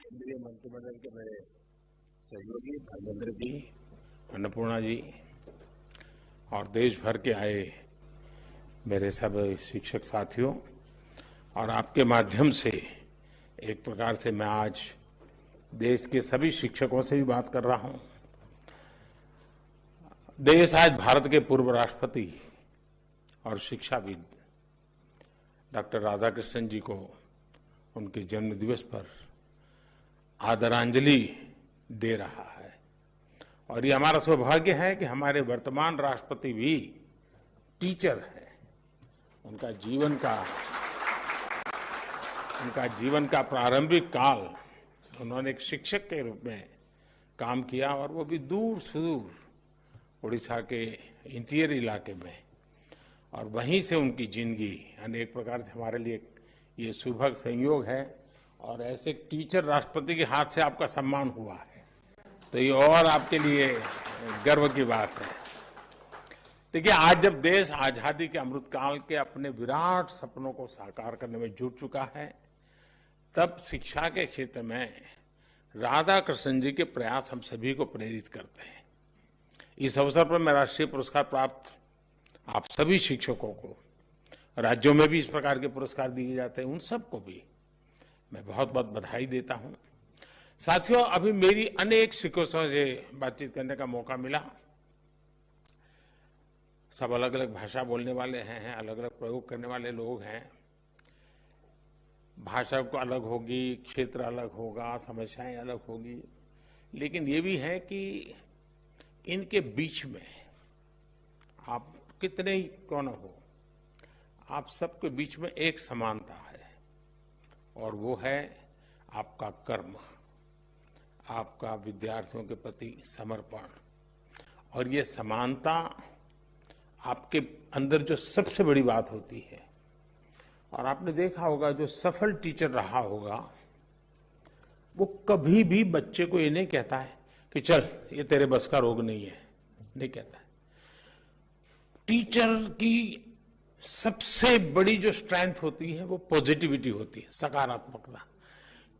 केंद्रीय मंत्रिमंडल के मेरे सहयोगी धर्मेंद्र जी, अन्नपूर्णा जी और देश भर के आए मेरे सब शिक्षक साथियों, और आपके माध्यम से एक प्रकार से मैं आज देश के सभी शिक्षकों से भी बात कर रहा हूं। देश आज भारत के पूर्व राष्ट्रपति और शिक्षाविद डॉक्टर राधाकृष्णन जी को उनके जन्म दिवस पर आदरांजलि दे रहा है। और ये हमारा सौभाग्य है कि हमारे वर्तमान राष्ट्रपति भी टीचर हैं। उनका जीवन का प्रारंभिक काल उन्होंने एक शिक्षक के रूप में काम किया, और वो भी दूर सुदूर उड़ीसा के इंटीरियर इलाके में, और वहीं से उनकी जिंदगी अनेक प्रकार से हमारे लिए ये सुभग संयोग है। और ऐसे टीचर राष्ट्रपति के हाथ से आपका सम्मान हुआ है, तो ये और आपके लिए गर्व की बात है। देखिए, आज जब देश आजादी के अमृतकाल के अपने विराट सपनों को साकार करने में जुट चुका है, तब शिक्षा के क्षेत्र में राधाकृष्णन जी के प्रयास हम सभी को प्रेरित करते हैं। इस अवसर पर मैं राष्ट्रीय पुरस्कार प्राप्त आप सभी शिक्षकों को, राज्यों में भी इस प्रकार के पुरस्कार दिए जाते हैं, उन सबको भी मैं बहुत बहुत बधाई देता हूं। साथियों, अभी मेरी अनेक शिक्षकों से बातचीत करने का मौका मिला। सब अलग अलग भाषा बोलने वाले हैं, अलग अलग प्रयोग करने वाले लोग हैं। भाषा को अलग होगी, क्षेत्र अलग होगा, समस्याएं अलग होगी, लेकिन ये भी है कि इनके बीच में आप कितने ही कौन हो, आप सबके बीच में एक समानता है, और वो है आपका कर्म, आपका विद्यार्थियों के प्रति समर्पण। और ये समानता आपके अंदर जो सबसे बड़ी बात होती है, और आपने देखा होगा जो सफल टीचर रहा होगा वो कभी भी बच्चे को ये नहीं कहता है कि चल ये तेरे बस का रोग नहीं है, नहीं कहता है। टीचर की सबसे बड़ी जो स्ट्रेंथ होती है वो पॉजिटिविटी होती है, सकारात्मकता।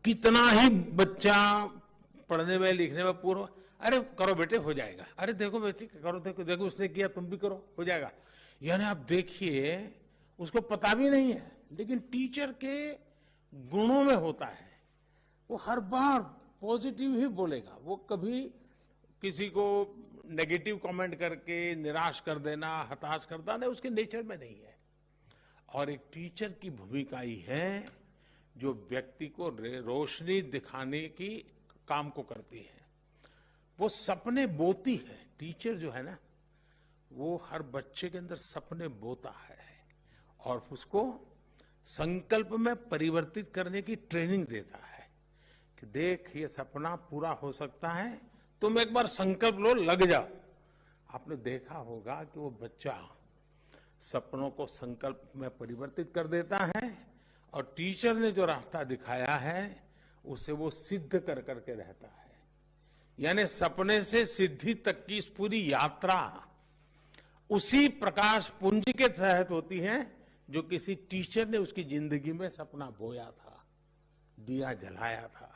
कितना ही बच्चा पढ़ने में लिखने में पूरा, अरे करो बेटे हो जाएगा, अरे देखो बेटे करो, देखो देखो उसने किया तुम भी करो हो जाएगा। यानी आप देखिए उसको पता भी नहीं है, लेकिन टीचर के गुणों में होता है, वो हर बार पॉजिटिव ही बोलेगा। वो कभी किसी को नेगेटिव कमेंट करके निराश कर देना, हताश कर देना उसके नेचर में नहीं है। और एक टीचर की भूमिका ही है जो व्यक्ति को रोशनी दिखाने की काम को करती है, वो सपने बोती है। टीचर जो है ना, वो हर बच्चे के अंदर सपने बोता है और उसको संकल्प में परिवर्तित करने की ट्रेनिंग देता है कि देख ये सपना पूरा हो सकता है, तुम एक बार संकल्प लो, लग जाओ। आपने देखा होगा कि वो बच्चा सपनों को संकल्प में परिवर्तित कर देता है, और टीचर ने जो रास्ता दिखाया है उसे वो सिद्ध कर करके रहता है। यानी सपने से सिद्धि तक की इस पूरी यात्रा उसी प्रकाश पुंज के तहत होती है जो किसी टीचर ने उसकी जिंदगी में सपना बोया था, दिया जलाया था,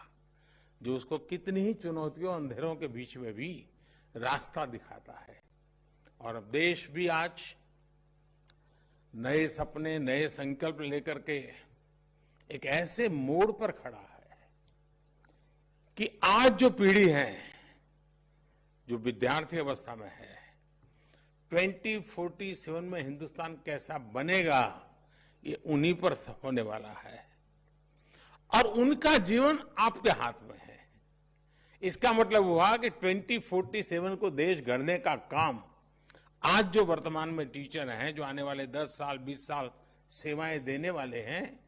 जो उसको कितनी ही चुनौतियों अंधेरों के बीच में भी रास्ता दिखाता है। और अब देश भी आज नए सपने, नए संकल्प लेकर के एक ऐसे मोड़ पर खड़ा है कि आज जो पीढ़ी है, जो विद्यार्थी अवस्था में है, 2047 में हिंदुस्तान कैसा बनेगा ये उन्हीं पर होने वाला है, और उनका जीवन आपके हाथ में है। इसका मतलब हुआ कि 2047 को देश गढ़ने का काम आज जो वर्तमान में टीचर हैं, जो आने वाले 10 साल 20 साल सेवाएं देने वाले हैं,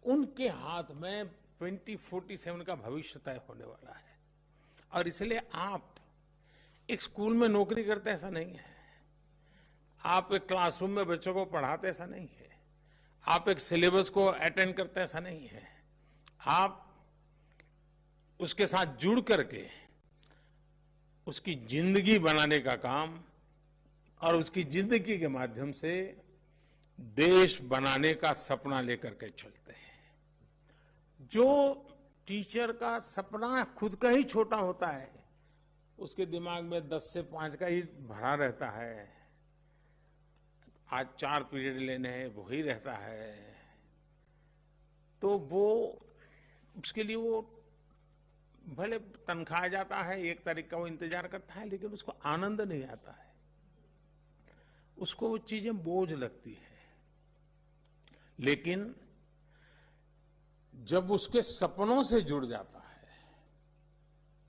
उनके हाथ में 2047 का भविष्य तय होने वाला है। और इसलिए आप एक स्कूल में नौकरी करते ऐसा नहीं है, आप एक क्लासरूम में बच्चों को पढ़ाते ऐसा नहीं है, आप एक सिलेबस को अटेंड करते ऐसा नहीं है, आप उसके साथ जुड़ करके उसकी जिंदगी बनाने का काम और उसकी जिंदगी के माध्यम से देश बनाने का सपना लेकर के चलते हैं। जो टीचर का सपना खुद का ही छोटा होता है, उसके दिमाग में 10 से 5 का ही भरा रहता है, आज 4 पीरियड लेने हैं वही रहता है, तो वो उसके लिए वो भले तनख्वाह जाता है, 1 तारीख का वो इंतजार करता है, लेकिन उसको आनंद नहीं आता है, उसको वो चीजें बोझ लगती है। लेकिन जब उसके सपनों से जुड़ जाता है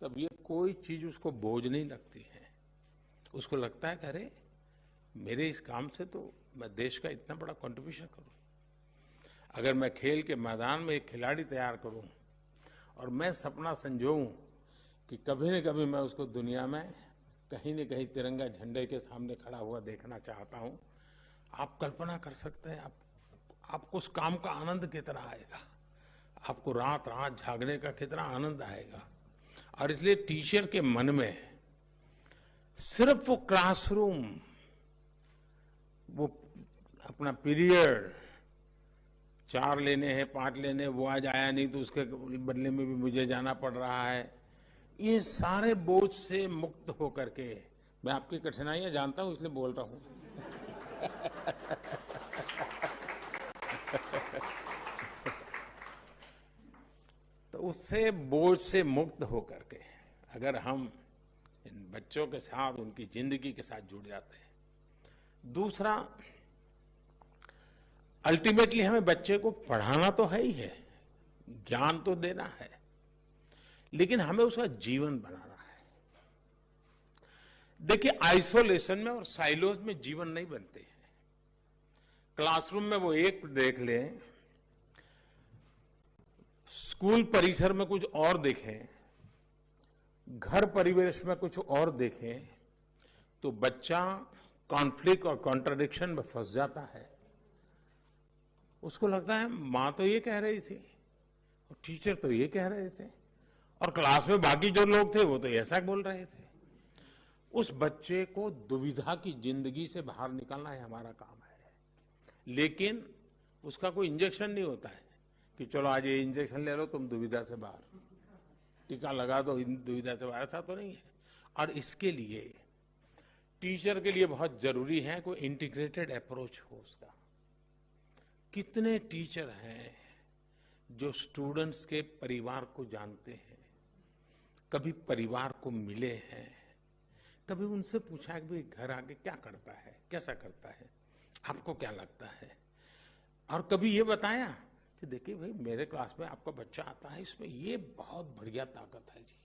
तब ये कोई चीज उसको बोझ नहीं लगती है, उसको लगता है कि अरे मेरे इस काम से तो मैं देश का इतना बड़ा कंट्रीब्यूशन करूं, अगर मैं खेल के मैदान में एक खिलाड़ी तैयार करूं और मैं सपना संजोऊं कि कभी न कभी मैं उसको दुनिया में कहीं न कहीं तिरंगा झंडे के सामने खड़ा हुआ देखना चाहता हूं, आप कल्पना कर सकते हैं आपको उस काम का आनंद कितना आएगा, आपको रात रात जागने का कितना आनंद आएगा। और इसलिए टीचर के मन में सिर्फ वो क्लासरूम, वो अपना पीरियड 4 लेने हैं 5 लेने, वो आज आया नहीं तो उसके बदले में भी मुझे जाना पड़ रहा है, ये सारे बोझ से मुक्त होकर के, मैं आपकी कठिनाइयां जानता हूं इसलिए बोल रहा हूं तो उससे बोझ से मुक्त होकर के अगर हम इन बच्चों के साथ उनकी जिंदगी के साथ जुड़ जाते हैं। दूसरा, अल्टीमेटली हमें बच्चे को पढ़ाना तो है ही है, ज्ञान तो देना है, लेकिन हमें उसका जीवन बनाना है। देखिए, आइसोलेशन में और साइलोज में जीवन नहीं बनते हैं। क्लासरूम में वो एक देख लें, स्कूल परिसर में कुछ और देखें, घर परिवेश में कुछ और देखें, तो बच्चा कॉन्फ्लिक्ट और कॉन्ट्रडिक्शन में फंस जाता है। उसको लगता है मां तो ये कह रही थी और टीचर तो ये कह रहे थे और क्लास में बाकी जो लोग थे वो तो ऐसा बोल रहे थे। उस बच्चे को दुविधा की जिंदगी से बाहर निकालना है हमारा काम है, लेकिन उसका कोई इंजेक्शन नहीं होता है कि चलो आज ये इंजेक्शन ले लो तुम दुविधा से बाहर, टीका लगा दो दुविधा से बाहर, ऐसा तो नहीं है। और इसके लिए टीचर के लिए बहुत जरूरी है कोई इंटीग्रेटेड अप्रोच हो उसका। कितने टीचर हैं जो स्टूडेंट्स के परिवार को जानते हैं, कभी परिवार को मिले हैं, कभी उनसे पूछा कि भाई घर आके क्या करता है, कैसा करता है, आपको क्या लगता है, और कभी ये बताया कि देखिए भाई मेरे क्लास में आपका बच्चा आता है, इसमें ये बहुत बढ़िया ताकत है जी,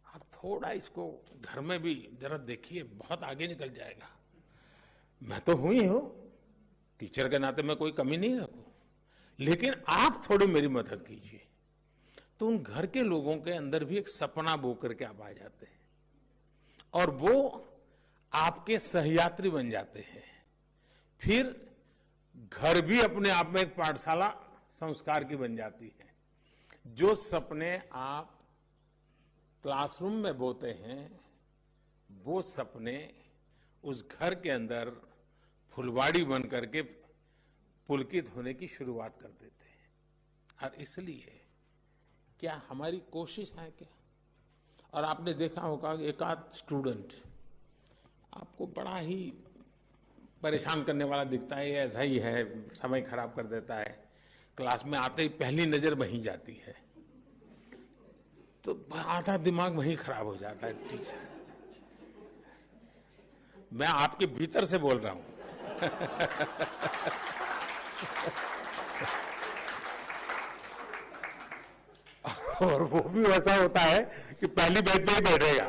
आप थोड़ा इसको घर में भी जरा देखिए, बहुत आगे निकल जाएगा। मैं तो हूं ही हूं, टीचर के नाते मैं कोई कमी नहीं रखूं, लेकिन आप थोड़ी मेरी मदद कीजिए। तो उन घर के लोगों के अंदर भी एक सपना बो करके आप आ जाते हैं और वो आपके सहयात्री बन जाते हैं। फिर घर भी अपने आप में एक पाठशाला संस्कार की बन जाती है। जो सपने आप क्लासरूम में बोते हैं, वो सपने उस घर के अंदर फुलवाड़ी बन करके पुलकित होने की शुरुआत कर देते हैं। और इसलिए क्या हमारी कोशिश है क्या? और आपने देखा होगा एक आध स्टूडेंट आपको बड़ा ही परेशान करने वाला दिखता है, ऐसा ही है, समय खराब कर देता है, क्लास में आते ही पहली नजर वहीं जाती है, तो आधा दिमाग वहीं खराब हो जाता है। टीचर, मैं आपके भीतर से बोल रहा हूं और वो भी वैसा होता है कि पहली बेंच पे ही बैठेगा।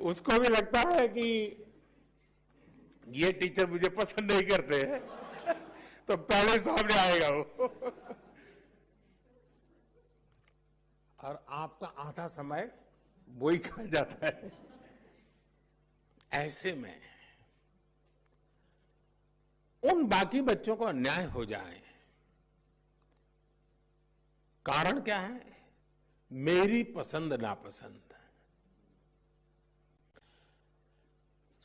उसको भी लगता है कि ये टीचर मुझे पसंद नहीं करते हैं तो पहले सामने आएगा वो। और आपका आधा समय वो ही खा जाता है। ऐसे में उन बाकी बच्चों को अन्याय हो जाए, कारण क्या है? मेरी पसंद नापसंद।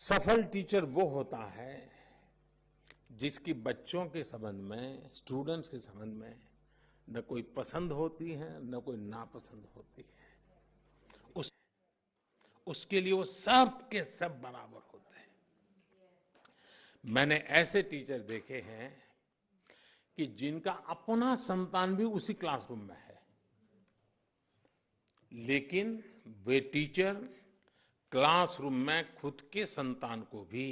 सफल टीचर वो होता है जिसकी बच्चों के संबंध में, स्टूडेंट्स के संबंध में न कोई पसंद होती है न कोई नापसंद होती है। उस उसके लिए वो सब के सब बराबर होते हैं। मैंने ऐसे टीचर देखे हैं कि जिनका अपना संतान भी उसी क्लासरूम में है, लेकिन वे टीचर क्लासरूम में खुद के संतान को भी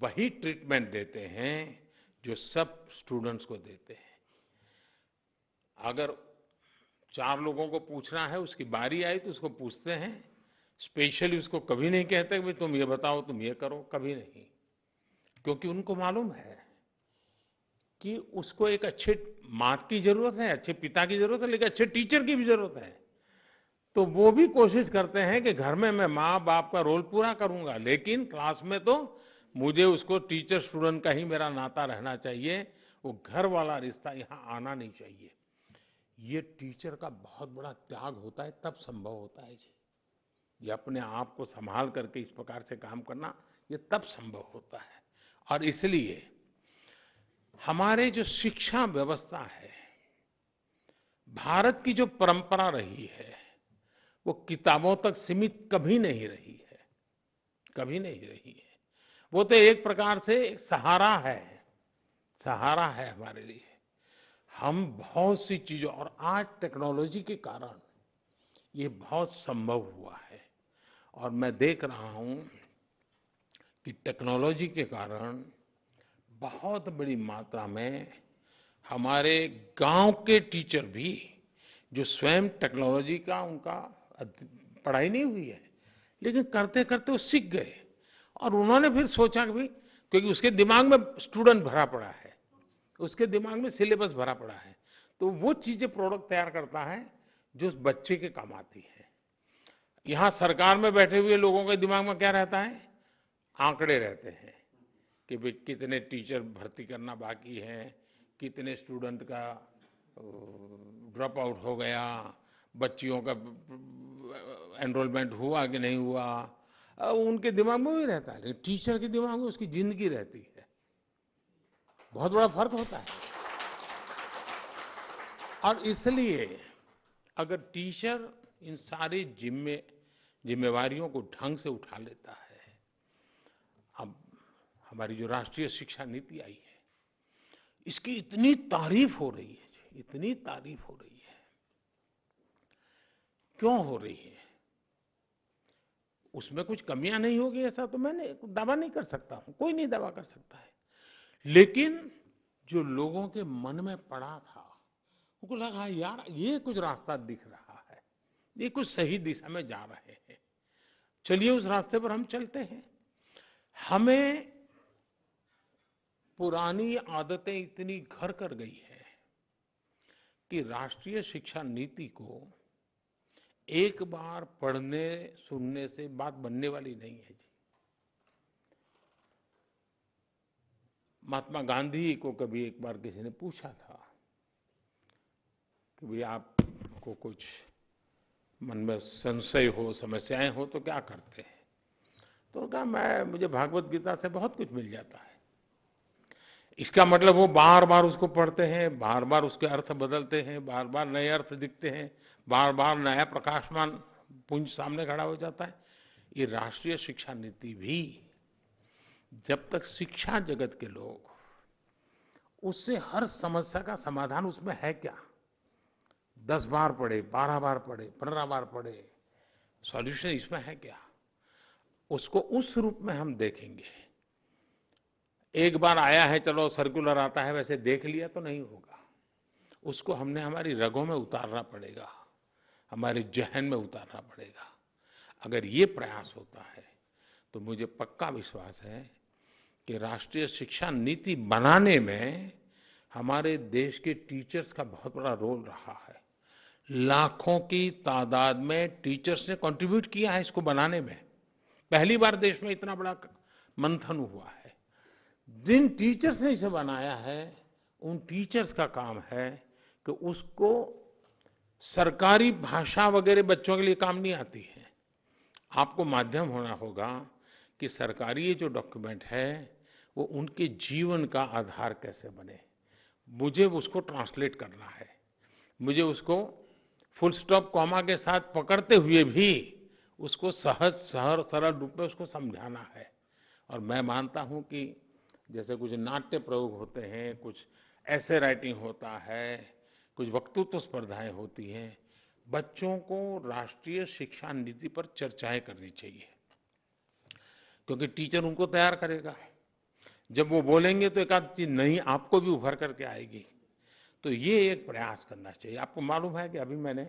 वही ट्रीटमेंट देते हैं जो सब स्टूडेंट्स को देते हैं। अगर 4 लोगों को पूछना है, उसकी बारी आई तो उसको पूछते हैं, स्पेशली उसको कभी नहीं कहते कि तुम ये बताओ, तुम ये करो, कभी नहीं, क्योंकि उनको मालूम है कि उसको एक अच्छे माँ की जरूरत है, अच्छे पिता की जरूरत है, लेकिन अच्छे टीचर की भी जरूरत है। तो वो भी कोशिश करते हैं कि घर में मैं माँ बाप का रोल पूरा करूंगा, लेकिन क्लास में तो मुझे उसको टीचर स्टूडेंट का ही मेरा नाता रहना चाहिए, वो घर वाला रिश्ता यहाँ आना नहीं चाहिए। ये टीचर का बहुत बड़ा त्याग होता है, तब संभव होता है जी। ये अपने आप को संभाल करके इस प्रकार से काम करना, ये तब संभव होता है। और इसलिए हमारे जो शिक्षा व्यवस्था है, भारत की जो परंपरा रही है, वो किताबों तक सीमित कभी नहीं रही है, कभी नहीं रही है। वो तो एक प्रकार से एक सहारा है, सहारा है हमारे लिए। हम बहुत सी चीजों, और आज टेक्नोलॉजी के कारण ये बहुत संभव हुआ है। और मैं देख रहा हूं कि टेक्नोलॉजी के कारण बहुत बड़ी मात्रा में हमारे गांव के टीचर भी, जो स्वयं टेक्नोलॉजी का उनका पढ़ाई नहीं हुई है, लेकिन करते करते वो सीख गए, और उन्होंने फिर सोचा कि भाई, क्योंकि उसके दिमाग में स्टूडेंट भरा पड़ा है, उसके दिमाग में सिलेबस भरा पड़ा है, तो वो चीजें प्रोडक्ट तैयार करता है जो उस बच्चे के काम आती है। यहां सरकार में बैठे हुए लोगों के दिमाग में क्या रहता है? आंकड़े रहते हैं कि भाई कितने टीचर भर्ती करना बाकी है, कितने स्टूडेंट का ड्रॉप आउट हो गया, बच्चियों का एनरोलमेंट हुआ कि नहीं हुआ, उनके दिमाग में भी रहता है। लेकिन टीचर के दिमाग में उसकी जिंदगी रहती है। बहुत बड़ा फर्क होता है। और इसलिए अगर टीचर इन सारी जिम्मेवारियों को ढंग से उठा लेता है, अब हमारी जो राष्ट्रीय शिक्षा नीति आई है, इसकी इतनी तारीफ हो रही है, इतनी तारीफ हो रही है। क्यों हो रही है? उसमें कुछ कमियां नहीं होगी ऐसा तो मैं दावा नहीं कर सकता हूं, कोई नहीं दावा कर सकता है। लेकिन जो लोगों के मन में पड़ा था, उनको लगा यार ये कुछ रास्ता दिख रहा है, ये कुछ सही दिशा में जा रहे हैं, चलिए उस रास्ते पर हम चलते हैं। हमें पुरानी आदतें इतनी घर कर गई है कि राष्ट्रीय शिक्षा नीति को एक बार पढ़ने सुनने से बात बनने वाली नहीं है जी। महात्मा गांधी को कभी एक बार किसी ने पूछा था कि भाई आपको कुछ मन में संशय हो, समस्याएं हो तो क्या करते हैं? तो कहा मुझे भागवत गीता से बहुत कुछ मिल जाता है। इसका मतलब वो बार बार उसको पढ़ते हैं, बार बार उसके अर्थ बदलते हैं, बार बार नए अर्थ दिखते हैं, बार बार नया प्रकाशमान पुंज सामने खड़ा हो जाता है। ये राष्ट्रीय शिक्षा नीति भी जब तक शिक्षा जगत के लोग उससे हर समस्या का समाधान उसमें है क्या, 10 बार पढ़े, 12 बार पढ़े, 15 बार पढ़े, सॉल्यूशन इसमें है क्या, उसको उस रूप में हम देखेंगे। एक बार आया है, चलो सर्कुलर आता है, वैसे देख लिया तो नहीं होगा। उसको हमने हमारी रगों में उतारना पड़ेगा, हमारे जहन में उतारना पड़ेगा। अगर ये प्रयास होता है तो मुझे पक्का विश्वास है कि राष्ट्रीय शिक्षा नीति बनाने में हमारे देश के टीचर्स का बहुत बड़ा रोल रहा है। लाखों की तादाद में टीचर्स ने कंट्रीब्यूट किया है इसको बनाने में। पहली बार देश में इतना बड़ा मंथन हुआ है। जिन टीचर्स ने इसे बनाया है, उन टीचर्स का काम है कि उसको सरकारी भाषा वगैरह बच्चों के लिए काम नहीं आती है। आपको माध्यम होना होगा कि सरकारी ये जो डॉक्यूमेंट है वो उनके जीवन का आधार कैसे बने, मुझे उसको ट्रांसलेट करना है, मुझे उसको फुल स्टॉप कॉमा के साथ पकड़ते हुए भी उसको सहज सरल रूप में उसको समझाना है। और मैं मानता हूं कि जैसे कुछ नाट्य प्रयोग होते हैं, कुछ ऐसे राइटिंग होता है, कुछ वक्तृत्व स्पर्धाएं होती हैं, बच्चों को राष्ट्रीय शिक्षा नीति पर चर्चाएं करनी चाहिए, क्योंकि टीचर उनको तैयार करेगा। जब वो बोलेंगे तो एक आध चीज नई आपको भी उभर करके आएगी। तो ये एक प्रयास करना चाहिए। आपको मालूम है कि अभी मैंने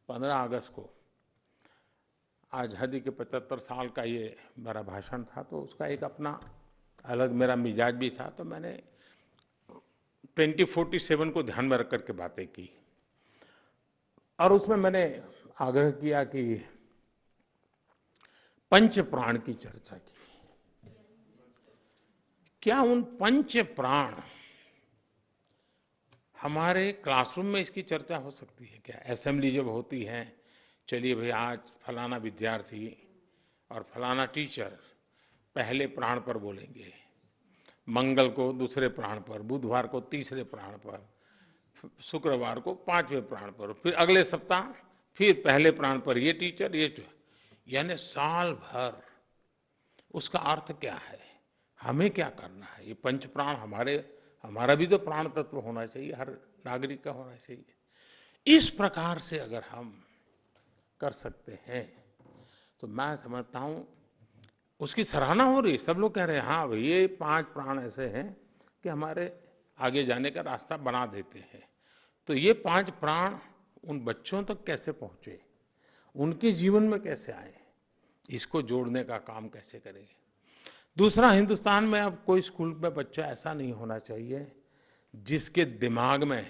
15 अगस्त को आज़ादी के 75 साल का ये मेरा भाषण था, तो उसका एक अपना अलग मेरा मिजाज भी था। तो मैंने 2047 को ध्यान में रख करके बातें की और उसमें मैंने आग्रह किया कि पंच प्राण की चर्चा की। क्या उन पंच प्राण हमारे क्लासरूम में इसकी चर्चा हो सकती है क्या? असेंबली जब होती है, चलिए भाई आज फलाना विद्यार्थी और फलाना टीचर पहले प्राण पर बोलेंगे, मंगल को दूसरे प्राण पर, बुधवार को तीसरे प्राण पर, शुक्रवार को पांचवें प्राण पर, फिर अगले सप्ताह फिर पहले प्राण पर ये टीचर यानी साल भर। उसका अर्थ क्या है? हमें क्या करना है? ये पंच प्राण हमारा भी तो प्राण तत्व होना चाहिए, हर नागरिक का होना चाहिए। इस प्रकार से अगर हम कर सकते हैं तो मैं समझता हूं उसकी सराहना हो रही है। सब लोग कह रहे हैं हाँ भाई ये 5 प्राण ऐसे हैं कि हमारे आगे जाने का रास्ता बना देते हैं। तो ये 5 प्राण उन बच्चों तक कैसे पहुंचे, उनके जीवन में कैसे आए, इसको जोड़ने का काम कैसे करेंगे। दूसरा, हिंदुस्तान में अब कोई स्कूल में बच्चा ऐसा नहीं होना चाहिए जिसके दिमाग में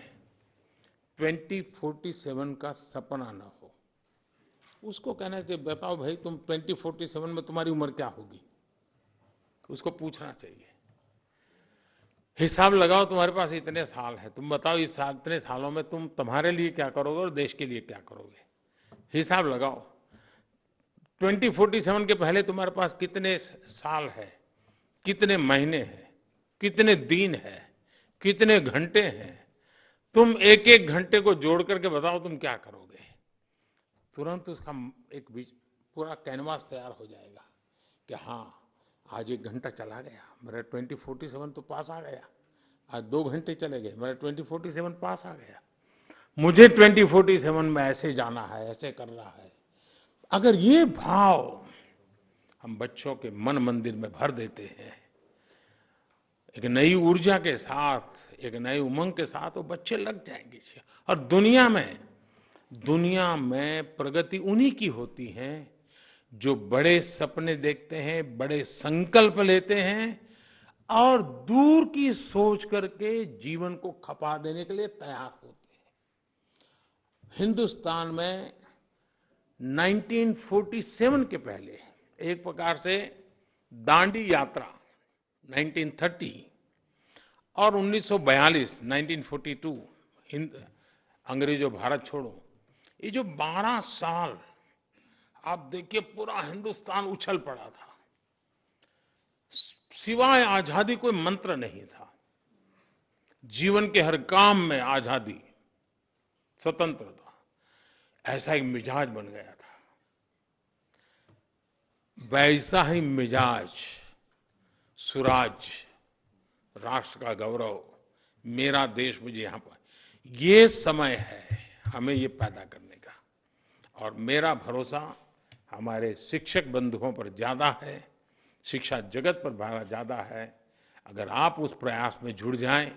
2047 का सपना न हो। उसको कहना चाहिए बताओ भाई तुम 2047 में तुम्हारी उम्र क्या होगी, उसको पूछना चाहिए। हिसाब लगाओ, तुम्हारे पास इतने साल है, तुम बताओ इस इतने सालों में तुम तुम्हारे लिए क्या करोगे और देश के लिए क्या करोगे। हिसाब लगाओ 2047 के पहले तुम्हारे पास कितने साल है, कितने महीने हैं, कितने दिन हैं, कितने घंटे हैं। तुम एक एक घंटे को जोड़ करके बताओ तुम क्या करोगे। तुरंत उसका एक पूरा कैनवास तैयार हो जाएगा कि हाँ आज 1 घंटा चला गया, मेरा 2047 तो पास आ गया। आज 2 घंटे चले गए, मेरा 2047 पास आ गया। मुझे 2047 में ऐसे जाना है, ऐसे करना है। अगर ये भाव हम बच्चों के मन मंदिर में भर देते हैं, एक नई ऊर्जा के साथ, एक नई उमंग के साथ, वो बच्चे लग जाएंगे। और दुनिया में प्रगति उन्हीं की होती है जो बड़े सपने देखते हैं, बड़े संकल्प लेते हैं और दूर की सोच करके जीवन को खपा देने के लिए तैयार होते हैं। हिंदुस्तान में 1947 के पहले एक प्रकार से दांडी यात्रा 1930 और 1942 अंग्रेजों भारत छोड़ो, ये जो 12 साल आप देखिए पूरा हिंदुस्तान उछल पड़ा था। सिवाय आजादी कोई मंत्र नहीं था। जीवन के हर काम में आजादी, स्वतंत्रता, ऐसा एक मिजाज बन गया था। वैसा ही मिजाज, सुराज, राष्ट्र का गौरव, मेरा देश मुझे यहां पर, ये समय है हमें ये पैदा करने का। और मेरा भरोसा हमारे शिक्षक बंधुओं पर ज्यादा है, शिक्षा जगत पर बड़ा ज्यादा है। अगर आप उस प्रयास में जुड़ जाएं,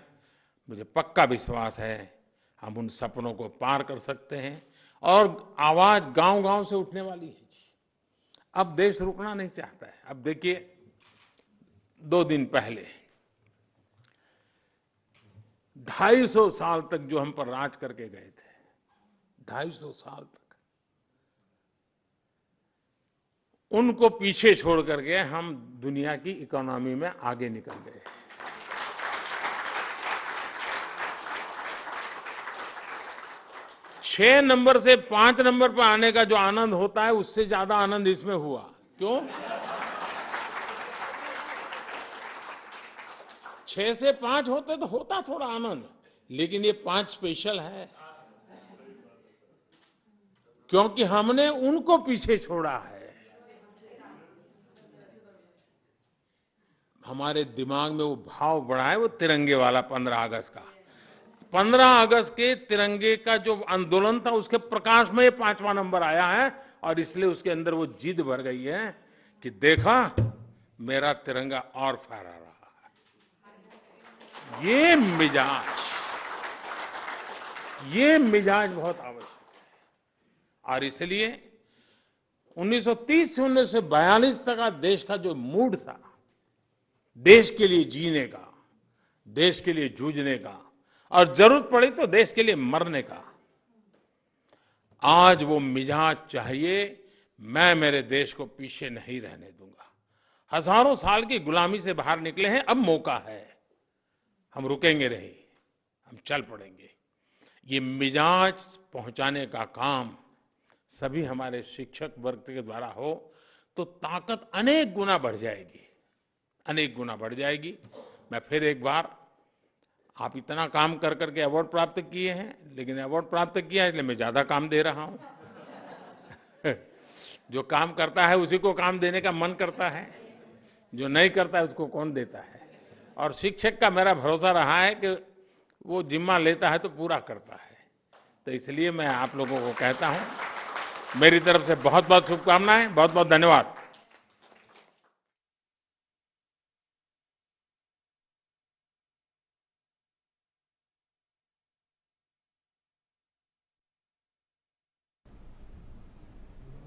मुझे पक्का विश्वास है हम उन सपनों को पार कर सकते हैं। और आवाज गांव-गांव से उठने वाली है। अब देश रुकना नहीं चाहता है। अब देखिए 2 दिन पहले 250 साल तक जो हम पर राज करके गए थे, 250 साल तक, उनको पीछे छोड़ करके हम दुनिया की इकोनॉमी में आगे निकल गए। छह नंबर से 5 नंबर पर आने का जो आनंद होता है, उससे ज्यादा आनंद इसमें हुआ। क्यों? 6 से 5 होते तो होता थोड़ा आनंद, लेकिन ये 5 स्पेशल है क्योंकि हमने उनको पीछे छोड़ा है। हमारे दिमाग में वो भाव बढ़ा है, वो तिरंगे वाला 15 अगस्त का। 15 अगस्त के तिरंगे का जो आंदोलन था उसके प्रकाश में ये 5वां नंबर आया है और इसलिए उसके अंदर वो जिद भर गई है कि देखा मेरा तिरंगा और फहरा रहा है। ये मिजाज बहुत आवश्यक है। और इसलिए 1930 से 1942 तक का देश का जो मूड था, देश के लिए जीने का, देश के लिए जूझने का और जरूरत पड़ी तो देश के लिए मरने का, आज वो मिजाज चाहिए। मैं मेरे देश को पीछे नहीं रहने दूंगा। हजारों साल की गुलामी से बाहर निकले हैं, अब मौका है, हम रुकेंगे नहीं, हम चल पड़ेंगे। ये मिजाज पहुंचाने का काम सभी हमारे शिक्षक वर्ग के द्वारा हो तो ताकत अनेक गुना बढ़ जाएगी, अनेक गुना बढ़ जाएगी। मैं फिर एक बार, आप इतना काम कर करके अवार्ड प्राप्त किए हैं, लेकिन अवार्ड प्राप्त किया है इसलिए मैं ज्यादा काम दे रहा हूं। जो काम करता है उसी को काम देने का मन करता है, जो नहीं करता है उसको कौन देता है। और शिक्षक का मेरा भरोसा रहा है कि वो जिम्मा लेता है तो पूरा करता है। तो इसलिए मैं आप लोगों को कहता हूं, मेरी तरफ से बहुत बहुत शुभकामनाएं, बहुत बहुत धन्यवाद।